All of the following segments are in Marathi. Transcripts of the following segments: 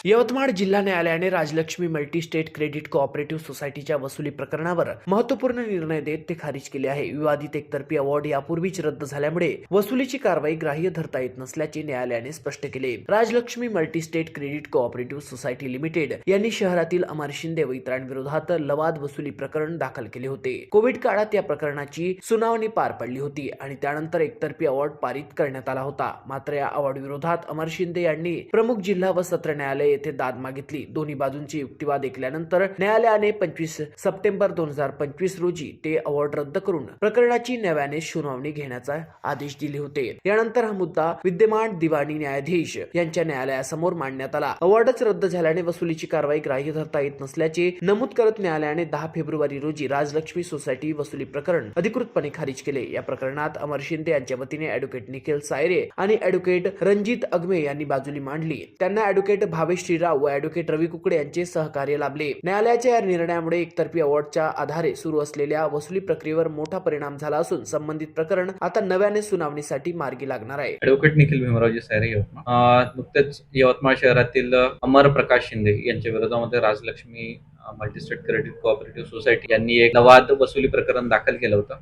यवतमाळ जिल्हा न्यायालयाने Rajlakshmi multi state credit cooperative सोसायटीच्या वसुली प्रकरणावर महत्त्वपूर्ण निर्णय देत ते खारिज केले आहे. विवादित एकतर्फी अवॉर्ड यापूर्वीच रद्द झाल्यामुळे वसुलीची कारवाई ग्राह्य धरता येत नसल्याचे न्यायालयाने स्पष्ट केले. Rajlakshmi multi state credit cooperative society limited यांनी शहरातील अमर शिंदे व इतरांविरोधात लवाद वसुली प्रकरण दाखल केले होते. कोविड काळात या प्रकरणाची सुनावणी पार पडली होती आणि त्यानंतर एकतर्फी अवॉर्ड पारित करण्यात आला होता. मात्र या अवॉर्ड विरोधात अमर शिंदे यांनी प्रमुख जिल्हा व सत्र न्यायालय येथे दाद मागितली. दोन्ही बाजूंचे युक्तिवाद ऐकल्यानंतर न्यायालयाने 25 सप्टेंबर 2025 रोजी ते अवॉर्ड रद्द करून प्रकरणाची नव्याने सुनावणी घेण्याचा आदेश दिले होते. यानंतर हा मुद्दा विद्यमान दिवाणी न्यायाधीश यांच्या न्यायालयासमोर मांडण्यात आला. अवॉर्डच रद्द झाल्याने वसुलीची कारवाई ग्राह्य धरता येत नसल्याचे नमूद करत न्यायालयाने 10 फेब्रुवारी रोजी राजलक्ष्मी सोसायटी वसुली प्रकरण अधिकृतपणे खारिज केले. या प्रकरणात अमर शिंदे यांच्या वतीने ॲडव्होकेट निखिल सायरे आणि ॲडव्होकेट रणजित अगमे यांनी बाजूली मांडली. त्यांना ॲडव्होकेट भावेश श्रीराव व ॲडव्होकेट रवी कुकडे यांचे सहकार्य लाभले. न्यायालयाच्या या निर्णयामुळे एकतर्फी अवॉर्डच्या आधारे सुरू असलेल्या वसुली प्रक्रियेवर मोठा परिणाम झाला असून संबंधित प्रकरण आता नव्याने सुनावणीसाठी मार्गी लागणार आहे. ॲडव्होकेट निखिल भीमरावजी सायरे यवतमाळ. नुकतेच यवतमाळ शहरातील अमर प्रकाश शिंदे यांच्या विरोधामध्ये Rajlakshmi multistate credit cooperative society यांनी एक लवाद वसुली प्रकरण दाखल केलं होतं.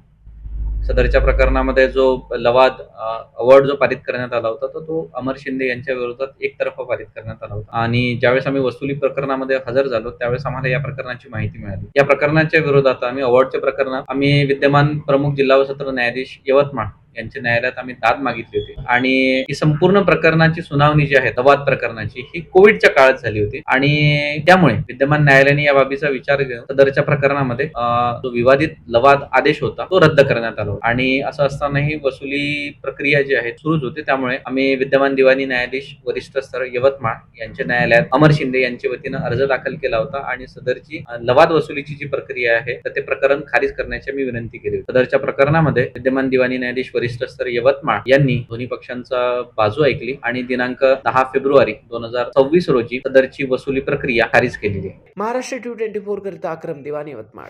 सदरच्या प्रकरणामध्ये जो लवाद अवॉर्ड जो पारित करण्यात आला होता तो अमर शिंदे यांच्या विरोधात एकतर्फा पारित करण्यात आला होता आणि ज्यावेळेस आम्ही वसुली प्रकरणामध्ये हजर झालो त्यावेळेस आम्हाला या प्रकरणाची माहिती मिळाली. या प्रकरणाच्या विरोधात आम्ही अवॉर्डच्या प्रकरणात आम्ही विद्यमान प्रमुख जिल्हा व सत्र न्यायाधीश यवतमाळ यांच्या न्यायालयात आम्ही दाद मागितली होती आणि ही संपूर्ण प्रकरणाची सुनावणी जी आहे लवाद प्रकरणाची ही कोविडच्या काळात झाली होती आणि त्यामुळे विद्यमान न्यायालयाने या बाबीचा विचार घेऊन सदरच्या प्रकरणामध्ये जो विवादित लवाद आदेश होता तो रद्द करण्यात आला होता आणि असं असतानाही वसुली प्रक्रिया जी आहे सुरूच होती. त्यामुळे आम्ही विद्यमान दिवाणी न्यायाधीश वरिष्ठ स्तर यवतमाळ यांच्या न्यायालयात अमर शिंदे यांच्या वतीनं अर्ज दाखल केला होता आणि सदरची लवाद वसुलीची जी प्रक्रिया आहे तर ते प्रकरण खारिज करण्याची मी विनंती केली होती. सदरच्या प्रकरणामध्ये विद्यमान दिवाणी न्यायाधीश वरिष्ठ स्तर यवतमाळ यांनी दोन्ही पक्षांचा बाजू ऐकली आणि दिनांक 10 फेब्रुवारी 2026 रोजी सदरची वसुली प्रक्रिया खारिज केलेली आहे. महाराष्ट्र 24 करिता अक्रम दिवाणी, यवतमाळ.